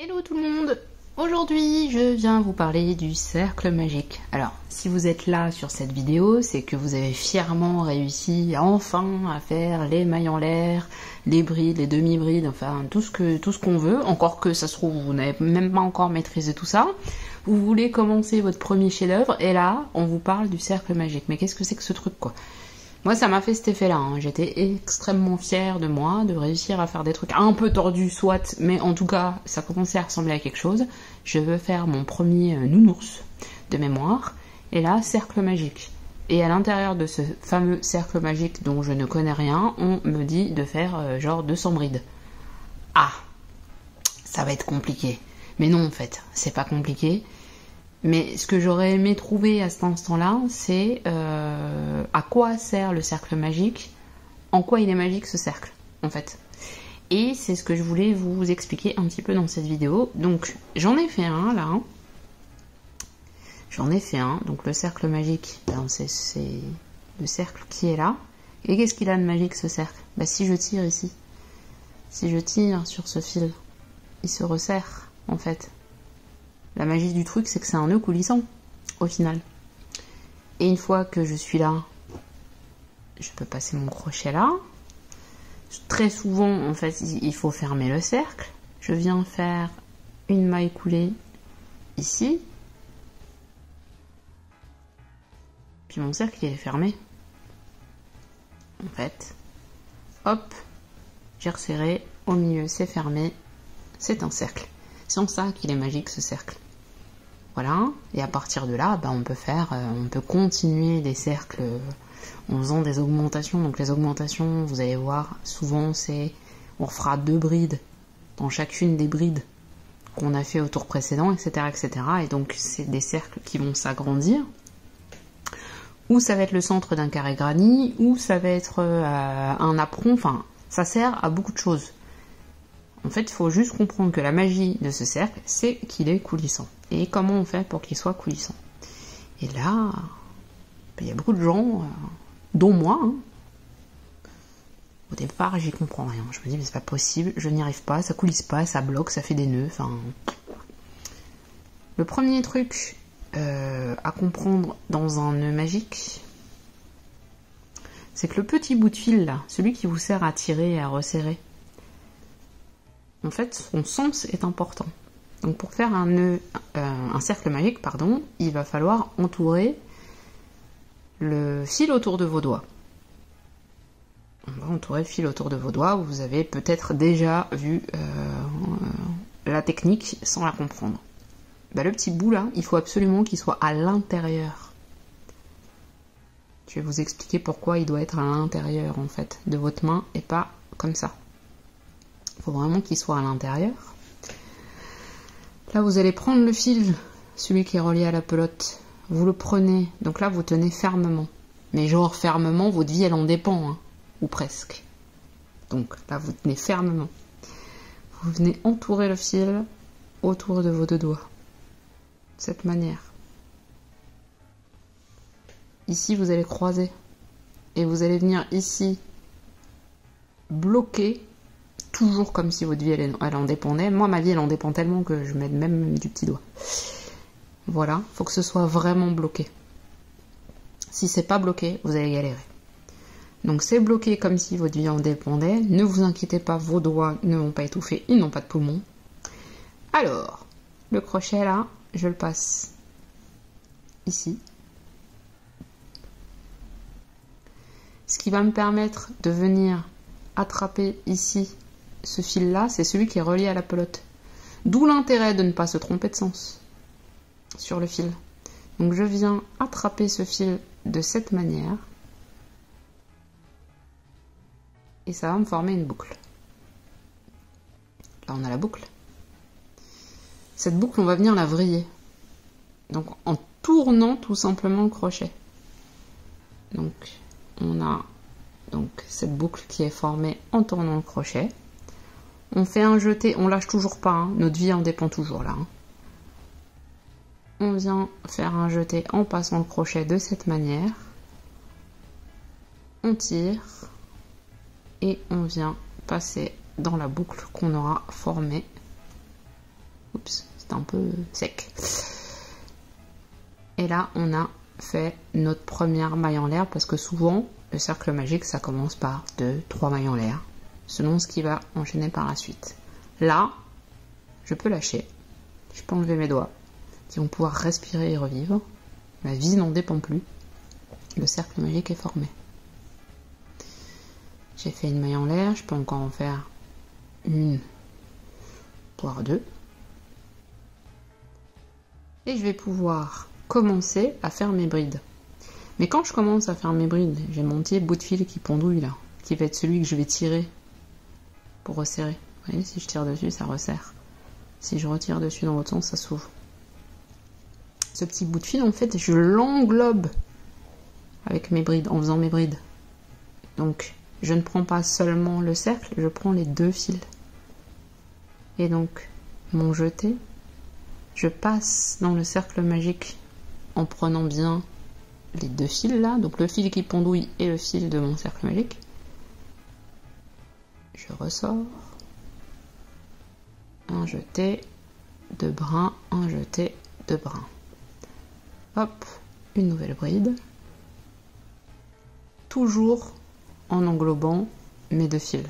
Hello tout le monde! Aujourd'hui, je viens vous parler du cercle magique. Alors, si vous êtes là sur cette vidéo, c'est que vous avez fièrement réussi enfin à faire les mailles en l'air, les brides, les demi-brides, enfin tout ce qu'on veut. Encore que ça se trouve, vous n'avez même pas encore maîtrisé tout ça. Vous voulez commencer votre premier chef-d'œuvre et là, on vous parle du cercle magique. Mais qu'est-ce que c'est que ce truc, quoi? Moi, ça m'a fait cet effet-là, hein. J'étais extrêmement fière de moi, de réussir à faire des trucs un peu tordus, soit, mais en tout cas, ça commençait à ressembler à quelque chose. Je veux faire mon premier nounours de mémoire, et là, cercle magique. Et à l'intérieur de ce fameux cercle magique dont je ne connais rien, on me dit de faire genre 200 brides. Ah, ça va être compliqué. Mais non, en fait, c'est pas compliqué. Mais ce que j'aurais aimé trouver à cet instant-là, c'est à quoi sert le cercle magique, en quoi il est magique ce cercle, en fait. Et c'est ce que je voulais vous expliquer un petit peu dans cette vidéo. Donc, j'en ai fait un, là. J'en ai fait un. Donc, le cercle magique, ben, c'est le cercle qui est là. Et qu'est-ce qu'il a de magique, ce cercle? Ben, si je tire ici, si je tire sur ce fil, il se resserre, en fait. La magie du truc, c'est que c'est un nœud coulissant, au final. Et une fois que je suis là, je peux passer mon crochet là. Très souvent, en fait, il faut fermer le cercle. Je viens faire une maille coulée ici. Puis mon cercle, il est fermé. En fait, hop, j'ai resserré. Au milieu, c'est fermé. C'est un cercle. C'est en ça qu'il est magique, ce cercle. Voilà, et à partir de là, ben, on peut continuer des cercles en faisant des augmentations. Donc les augmentations, vous allez voir, souvent on fera 2 brides dans chacune des brides qu'on a fait au tour précédent, etc., etc. Et donc c'est des cercles qui vont s'agrandir. Ou ça va être le centre d'un carré granit, ou ça va être un apron. Enfin, ça sert à beaucoup de choses. En fait, il faut juste comprendre que la magie de ce cercle, c'est qu'il est coulissant. Et comment on fait pour qu'il soit coulissant? Et là, il y a beaucoup de gens, dont moi, hein. Au départ, j'y comprends rien. Je me dis, mais c'est pas possible, je n'y arrive pas, ça coulisse pas, ça bloque, ça fait des nœuds. Enfin, le premier truc à comprendre dans un nœud magique, c'est que le petit bout de fil là, celui qui vous sert à tirer et à resserrer, en fait, son sens est important. Donc pour faire un cercle magique, pardon, il va falloir entourer le fil autour de vos doigts. On va entourer le fil autour de vos doigts. Vous avez peut-être déjà vu la technique sans la comprendre. Ben, le petit bout là, il faut absolument qu'il soit à l'intérieur. Je vais vous expliquer pourquoi il doit être à l'intérieur en fait de votre main et pas comme ça. Il faut vraiment qu'il soit à l'intérieur. Là, vous allez prendre le fil, celui qui est relié à la pelote. Vous le prenez. Donc là, vous tenez fermement. Mais genre fermement, votre vie, elle en dépend. Hein, ou presque. Donc là, vous tenez fermement. Vous venez entourer le fil autour de vos 2 doigts. De cette manière. Ici, vous allez croiser. Et vous allez venir ici bloquer. Toujours comme si votre vie elle en dépendait. Moi, ma vie elle en dépend tellement que je mets même du petit doigt. Voilà, faut que ce soit vraiment bloqué. Si c'est pas bloqué, vous allez galérer. Donc c'est bloqué comme si votre vie en dépendait. Ne vous inquiétez pas, vos doigts ne vont pas étouffer, ils n'ont pas de poumons. Alors, le crochet là, je le passe ici. Ce qui va me permettre de venir attraper ici ce fil-là, c'est celui qui est relié à la pelote. D'où l'intérêt de ne pas se tromper de sens sur le fil. Donc je viens attraper ce fil de cette manière. Et ça va me former une boucle. Là, on a la boucle. Cette boucle, on va venir la vriller. Donc en tournant tout simplement le crochet. Donc on a cette boucle qui est formée en tournant le crochet. On fait un jeté, on lâche toujours pas, hein. Notre vie en dépend toujours là. Hein. On vient faire un jeté en passant le crochet de cette manière. On tire et on vient passer dans la boucle qu'on aura formée Oups, c'est un peu sec. Et là, on a fait notre première maille en l'air parce que souvent, le cercle magique, ça commence par 2, 3 mailles en l'air, selon ce qui va enchaîner par la suite. Là, je peux lâcher, je peux enlever mes doigts, qui vont pouvoir respirer et revivre. Ma vie n'en dépend plus. Le cercle magique est formé. J'ai fait une maille en l'air, je peux encore en faire une, voire 2. Et je vais pouvoir commencer à faire mes brides. Mais quand je commence à faire mes brides, j'ai mon petit bout de fil qui pendouille là, qui va être celui que je vais tirer pour resserrer. Vous voyez, si je tire dessus, ça resserre. Si je retire dessus dans l'autre sens, ça s'ouvre. Ce petit bout de fil, en fait, je l'englobe avec mes brides, en faisant mes brides. Donc, je ne prends pas seulement le cercle, je prends les 2 fils. Et donc, mon jeté, je passe dans le cercle magique en prenant bien les 2 fils là, donc le fil qui pendouille et le fil de mon cercle magique. Je ressors, un jeté, 2 brins, un jeté, 2 brins. Hop, une nouvelle bride. Toujours en englobant mes 2 fils.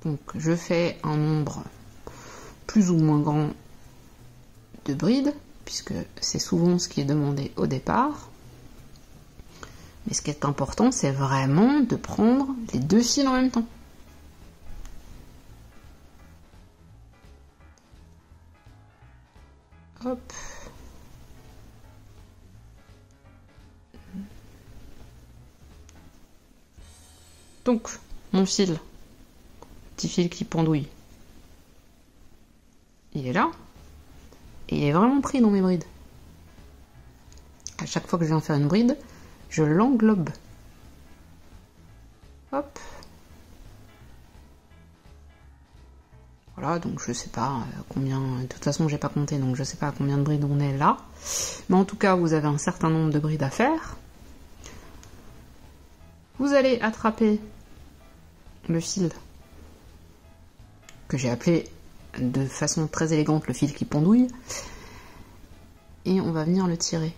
Donc je fais un nombre plus ou moins grand de brides, puisque c'est souvent ce qui est demandé au départ. Mais ce qui est important, c'est vraiment de prendre les 2 fils en même temps. Hop. Donc, mon fil, petit fil qui pendouille, il est là, et il est vraiment pris dans mes brides. À chaque fois que je viens faire une bride, je l'englobe. Hop. Voilà, donc je sais pas combien, de toute façon j'ai pas compté, donc je sais pas à combien de brides on est là. Mais en tout cas, vous avez un certain nombre de brides à faire. Vous allez attraper le fil que j'ai appelé de façon très élégante le fil qui pendouille, et on va venir le tirer.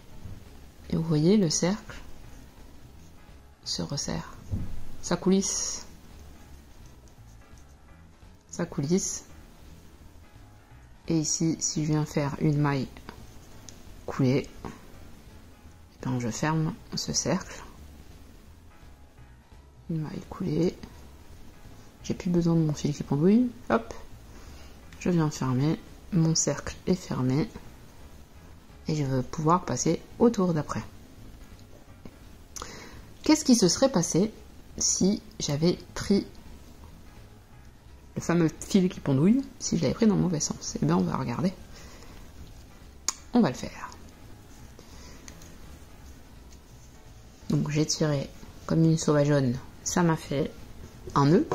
Et vous voyez, le cercle se resserre. Ça coulisse. Ça coulisse. Et ici, si je viens faire une maille coulée, et bien je ferme ce cercle. Une maille coulée. J'ai plus besoin de mon fil qui pendouille. Hop, je viens fermer. Mon cercle est fermé. Et je vais pouvoir passer au tour d'après. Qu'est-ce qui se serait passé si j'avais pris le fameux fil qui pendouille, si je l'avais pris dans le mauvais sens? Eh bien, on va regarder. On va le faire. Donc, j'ai tiré comme une sauvageonne. Ça m'a fait un nœud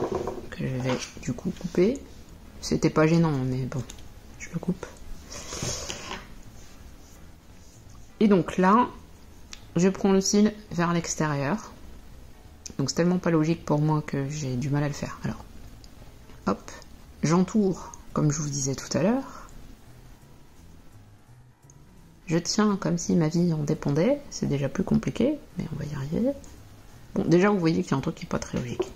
que je vais du coup couper. C'était pas gênant, mais bon, je le coupe. Et donc là, je prends le fil vers l'extérieur. Donc c'est tellement pas logique pour moi que j'ai du mal à le faire. Alors, hop, j'entoure, comme je vous disais tout à l'heure. Je tiens comme si ma vie en dépendait. C'est déjà plus compliqué, mais on va y arriver. Bon, déjà vous voyez qu'il y a un truc qui n'est pas très logique.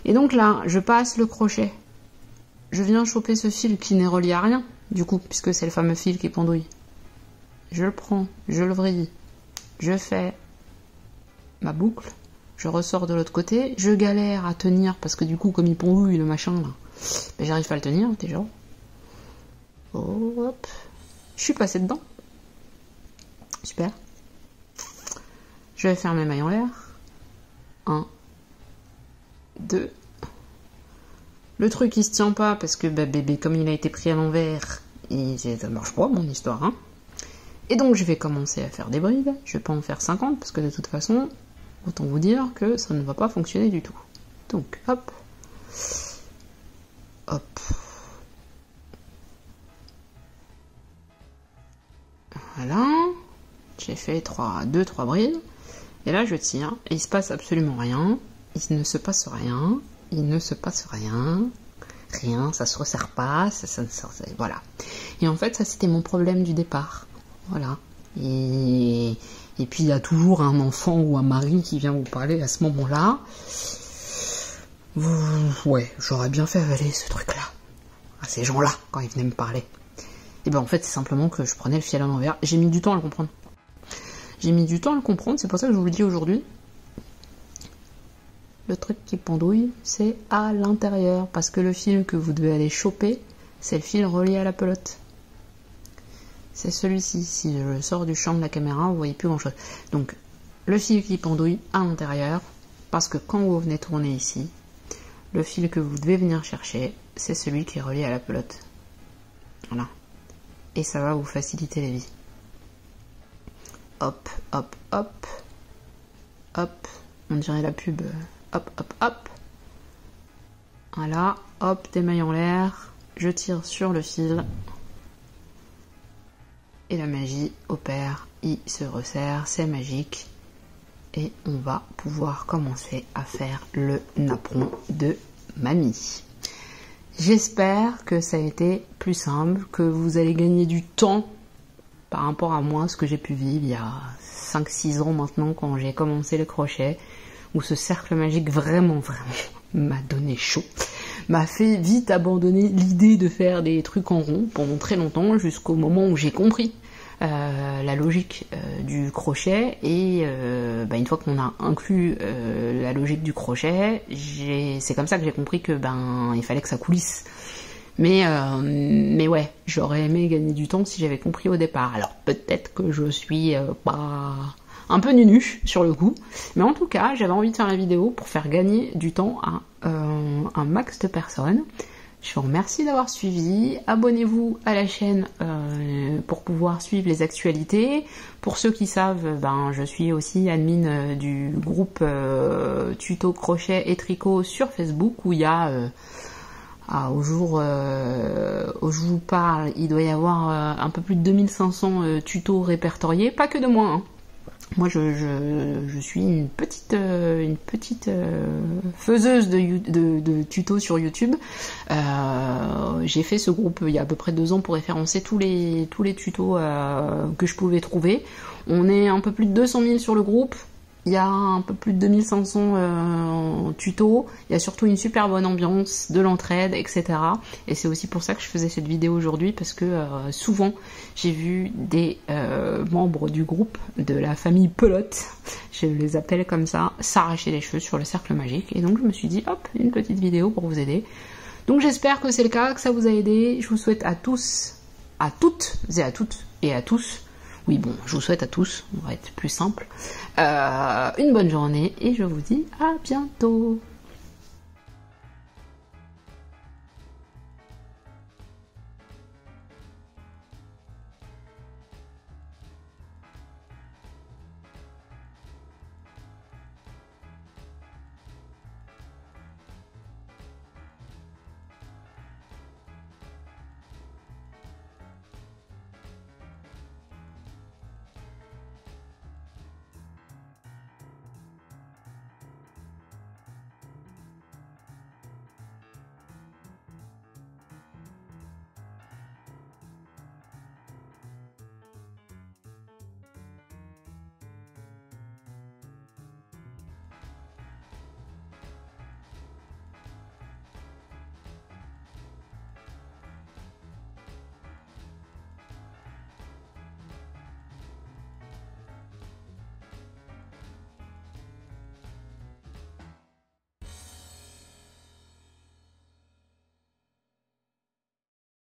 Et donc là, je passe le crochet. Je viens choper ce fil qui n'est relié à rien, du coup, puisque c'est le fameux fil qui pendouille. Je le prends, je le vrille, je fais ma boucle, je ressors de l'autre côté, je galère à tenir, parce que du coup, comme il pendouille le machin, là, ben, j'arrive pas à le tenir, déjà. Oh, hop, je suis passée dedans. Super. Je vais faire mes mailles en l'air. 1, 2. Le truc il se tient pas parce que bah, bébé comme il a été pris à l'envers, ça marche pas mon histoire. Hein. Et donc je vais commencer à faire des brides. Je vais pas en faire 50 parce que de toute façon, autant vous dire que ça ne va pas fonctionner du tout. Donc hop. Hop. Voilà. J'ai fait 2-3 brides. Et là je tire et il se passe absolument rien. Il ne se passe rien. il ne se passe rien. Rien, ça se resserre pas, voilà. Et en fait, ça c'était mon problème du départ. Voilà. Et puis il y a toujours un enfant ou un mari qui vient vous parler à ce moment-là. Ouais, j'aurais bien fait avaler ce truc-là à ces gens-là quand ils venaient me parler. Et ben en fait, c'est simplement que je prenais le fil à l'envers. J'ai mis du temps à le comprendre. J'ai mis du temps à le comprendre, c'est pour ça que je vous le dis aujourd'hui. Le truc qui pendouille, c'est à l'intérieur, parce que le fil que vous devez aller choper, c'est le fil relié à la pelote. C'est celui-ci. Si je le sors du champ de la caméra, vous voyez plus grand-chose. Donc, le fil qui pendouille à l'intérieur, parce que quand vous venez tourner ici, le fil que vous devez venir chercher, c'est celui qui est relié à la pelote. Voilà. Et ça va vous faciliter la vie. Hop, hop, hop. Hop. On dirait la pub. Hop, hop, hop. Voilà, hop, des mailles en l'air. Je tire sur le fil. Et la magie opère. Il se resserre, c'est magique. Et on va pouvoir commencer à faire le napperon de mamie. J'espère que ça a été plus simple, que vous allez gagner du temps par rapport à moi, ce que j'ai pu vivre il y a 5-6 ans maintenant quand j'ai commencé le crochet. Où ce cercle magique vraiment m'a donné chaud, m'a fait vite abandonner l'idée de faire des trucs en rond pendant très longtemps, jusqu'au moment où j'ai compris la logique du crochet, et une fois qu'on a inclus la logique du crochet, c'est comme ça que j'ai compris que il fallait que ça coulisse. Mais ouais, j'aurais aimé gagner du temps si j'avais compris au départ. Alors peut-être que je suis pas... un peu nunuche sur le coup, mais en tout cas j'avais envie de faire la vidéo pour faire gagner du temps à un max de personnes. Je vous remercie d'avoir suivi, abonnez-vous à la chaîne pour pouvoir suivre les actualités. Pour ceux qui savent, je suis aussi admin du groupe tuto crochet et tricot sur Facebook, où il y a au jour où je vous parle, il doit y avoir un peu plus de 2500 tutos répertoriés, pas que de moi, hein. Moi, je suis une petite faiseuse de tutos sur YouTube. J'ai fait ce groupe il y a à peu près 2 ans pour référencer tous les tutos que je pouvais trouver. On est un peu plus de 200 000 sur le groupe. Il y a un peu plus de 2500 tutos, il y a surtout une super bonne ambiance, de l'entraide, etc. Et c'est aussi pour ça que je faisais cette vidéo aujourd'hui, parce que souvent j'ai vu des membres du groupe, de la famille pelote, je les appelle comme ça, s'arracher les cheveux sur le cercle magique. Et donc je me suis dit, hop, une petite vidéo pour vous aider. Donc j'espère que c'est le cas, que ça vous a aidé. Je vous souhaite à tous, à toutes et à tous, oui, bon, je vous souhaite à tous, on va être plus simple, une bonne journée, et je vous dis à bientôt.